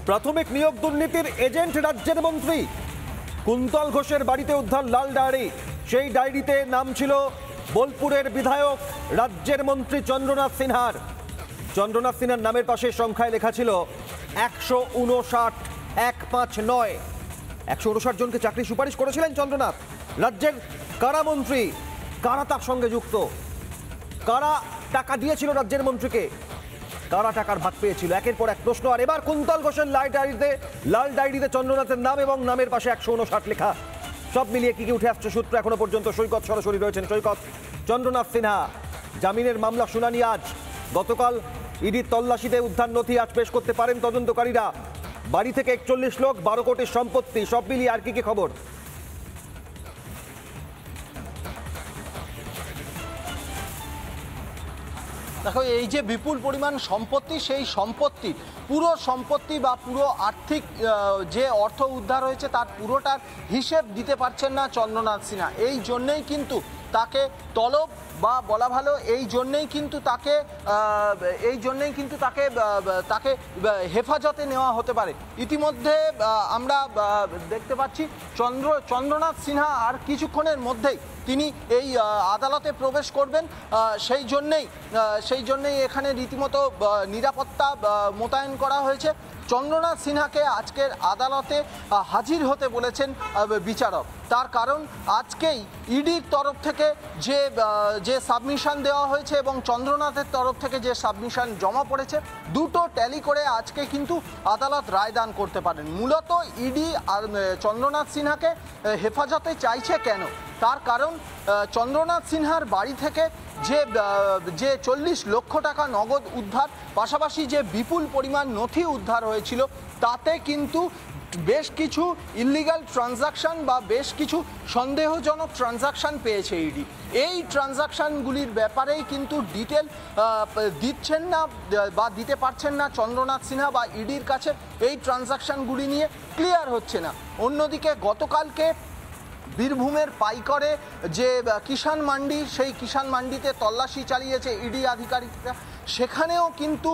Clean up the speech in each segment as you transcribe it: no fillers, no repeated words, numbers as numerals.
প্রাথমিক নিয়োগ দুর্নীতির এজেন্ট রাজ্যের মন্ত্রী। কুন্তল ঘোষের বাড়িতে উদ্ধার লাল ডায়েরি। সেই ডায়েরিতে নাম ছিল বোলপুরের বিধায়ক রাজ্যের মন্ত্রী চন্দ্রনাথ সিনহার। চন্দ্রনাথ সিনহার নামের পাশে সংখ্যায় লেখা ছিল 159 159 জনকে চাকরি সুপারিশ করেছিলেন চন্দ্রনাথ। রাজ্যের কারামন্ত্রী, কারা তার সঙ্গে যুক্ত, কারা টাকা দিয়েছিল রাজ্যের মন্ত্রীকে, কারা টাকার ভাগ পেয়েছিল, একের পর এক প্রশ্ন। আর এবার কুন্তল ঘোষের লাল ডায়েরিতে চন্দ্রনাথের নাম এবং নামের পাশে 159 লেখা। সব মিলিয়ে কি কি উঠে আসছে সূত্র এখনো পর্যন্ত। সৈকত সরাসরি রয়েছেন। সৈকত, চন্দ্রনাথ সিনহা জামিনের মামলা শুনানি আজ। গতকাল ইডির তল্লাশিতে উদ্ধার নথি আজ পেশ করতে পারেন তদন্তকারীরা। বাড়ি থেকে 41 লোক, 12 কোটির সম্পত্তি, সব মিলিয়ে আর কি কি খবর? দেখো, এই যে বিপুল পরিমাণ সম্পত্তি, সেই সম্পত্তি পুরো সম্পত্তি বা পুরো আর্থিক যে অর্থ উদ্ধার হয়েছে তার পুরোটার হিসেব দিতে পারছেন না চন্দ্রনাথ সিনহা। এই জন্যেই কিন্তু তাকে তলব বা বলা ভালো এই জন্যেই কিন্তু তাকে হেফাজতে নেওয়া হতে পারে। ইতিমধ্যে আমরা দেখতে পাচ্ছি চন্দ্রনাথ সিনহা আর কিছুক্ষণের মধ্যেই তিনি এই আদালতে প্রবেশ করবেন। সেই জন্যেই এখানে রীতিমতো নিরাপত্তা মোতায়েন করা হয়েছে। চন্দ্রনাথ সিনহাকে আজকের আদালতে হাজির হতে বলেছেন বিচারক। তার কারণ আজকেই ইডির তরফ থেকে যে সাবমিশন দেওয়া হয়েছে এবং চন্দ্রনাথের তরফ থেকে যে সাবমিশন জমা পড়েছে, দুটো ট্যালি করে আজকে কিন্তু আদালত রায়দান করতে পারেন। মূলত ইডি আর চন্দ্রনাথ সিনহাকে হেফাজতে চাইছে কেন? তার কারণ চন্দ্রনাথ সিনহার বাড়ি থেকে যে 40 লক্ষ টাকা নগদ উদ্ধার, পাশাপাশি যে বিপুল পরিমাণ নথি উদ্ধার হয়েছিল, তাতে কিন্তু বেশ কিছু ইলিগাল ট্রানজাকশন বা বেশ কিছু সন্দেহজনক ট্রানজাকশন পেয়েছে ইডি। এই ট্রানজাকশনগুলির ব্যাপারেই কিন্তু ডিটেল দিচ্ছেন না বা দিতে পারছেন না চন্দ্রনাথ সিনহা, বা ইডির কাছে এই ট্রানজাকশনগুলি নিয়ে ক্লিয়ার হচ্ছে না। অন্যদিকে গতকালকে বীরভূমের পাইকরে যে কিষাণ মান্ডি, সেই কিষাণ মান্ডিতে তল্লাশি চালিয়েছে ইডি আধিকারিকরা। সেখানেও কিন্তু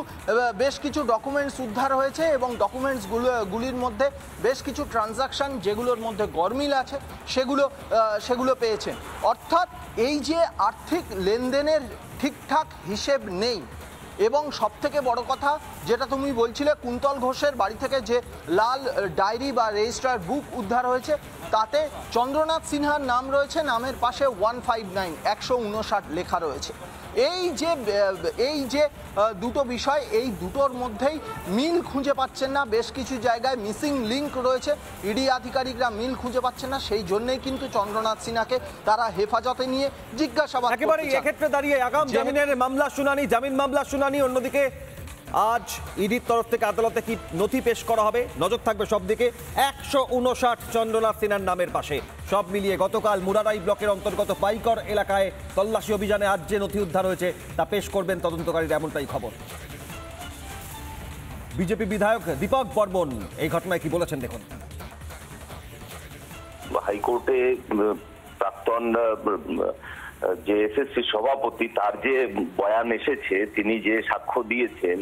বেশ কিছু ডকুমেন্টস উদ্ধার হয়েছে এবং ডকুমেন্টসগুলির মধ্যে বেশ কিছু ট্রানজাকশন যেগুলোর মধ্যে গরমিল আছে সেগুলো পেয়েছেন। অর্থাৎ এই যে আর্থিক লেনদেনের ঠিকঠাক হিসেব নেই। এবং সবথেকে বড় কথা যেটা তুমি বলছিলে, কুন্তল ঘোষের বাড়ি থেকে যে লাল ডায়েরি বা রেজিস্টার বুক উদ্ধার হয়েছে, তাতে চন্দ্রনাথ সিনহার নাম রয়েছে, নামের পাশে 159 লেখা রয়েছে। এই যে দুটো বিষয়, এই দুটোর মধ্যেই মিল খুঁজে পাচ্ছেন না। বেশ কিছু জায়গায় মিসিং লিঙ্ক রয়েছে, ইডি আধিকারিকরা মিল খুঁজে পাচ্ছেন না। সেই জন্যই কিন্তু চন্দ্রনাথ সিনহাকে তারা হেফাজতে নিয়ে জিজ্ঞাসাবাদ করতে চান। একেবারে এক্ষেত্রে দাঁড়িয়ে আগাম জামিনের মামলা শুনানি, জামিন মামলা শুনানি। অন্যদিকে আজ ইডির তরফ থেকে আদালতে কি নথি পেশ করা হবে, নজর থাকবে সব দিকে। 159 চন্দ্রনাথ সিনহার নামের পাশে। সব মিলিয়ে গতকাল মুরারাই ব্লকের অন্তর্গত পাইকর এলাকায় তল্লাশি অভিযানে আজ যে নথি উদ্ধার হয়েছে তা পেশ করবেন তদন্তকারীরা, এমনটাই খবর। বিজেপি বিধায়ক দীপক বর্মন এই ঘটনায় কি বলেছেন দেখুন। হাইকোর্টে প্রাক্তন যে এসএসসি সভাপতি, তার যে বয়ান এসেছে, তিনি যে সাক্ষ্য দিয়েছেন,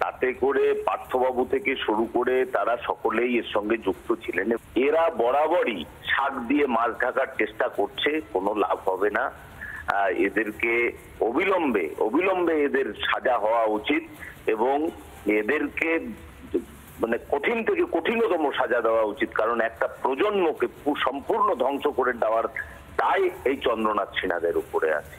তাতে করে পার্থবাবু থেকে শুরু করে তারা সকলেই এর সঙ্গে যুক্ত ছিলেন। এরা বরাবরই শাক দিয়ে মাছ ঢাকার চেষ্টা করছে, কোনো লাভ হবে না। এদেরকে অবিলম্বে এদের সাজা হওয়া উচিত এবং এদেরকে মানে কঠিন থেকে কঠিনতম সাজা দেওয়া উচিত। কারণ একটা প্রজন্মকে সম্পূর্ণ ধ্বংস করে দেওয়ার দায় এই চন্দ্রনাথ সিনহাদের উপরে আছে।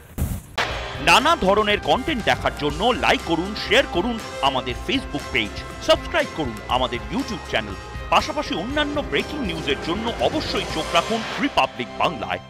নানা ধরনের কন্টেন্ট দেখার জন্য লাইক করুন, শেয়ার করুন আমাদের ফেসবুক পেজ, সাবস্ক্রাইব করুন আমাদের ইউটিউব চ্যানেল। পাশাপাশি অন্যান্য ব্রেকিং নিউজের জন্য অবশ্যই চোখ রাখুন রিপাবলিক বাংলায়।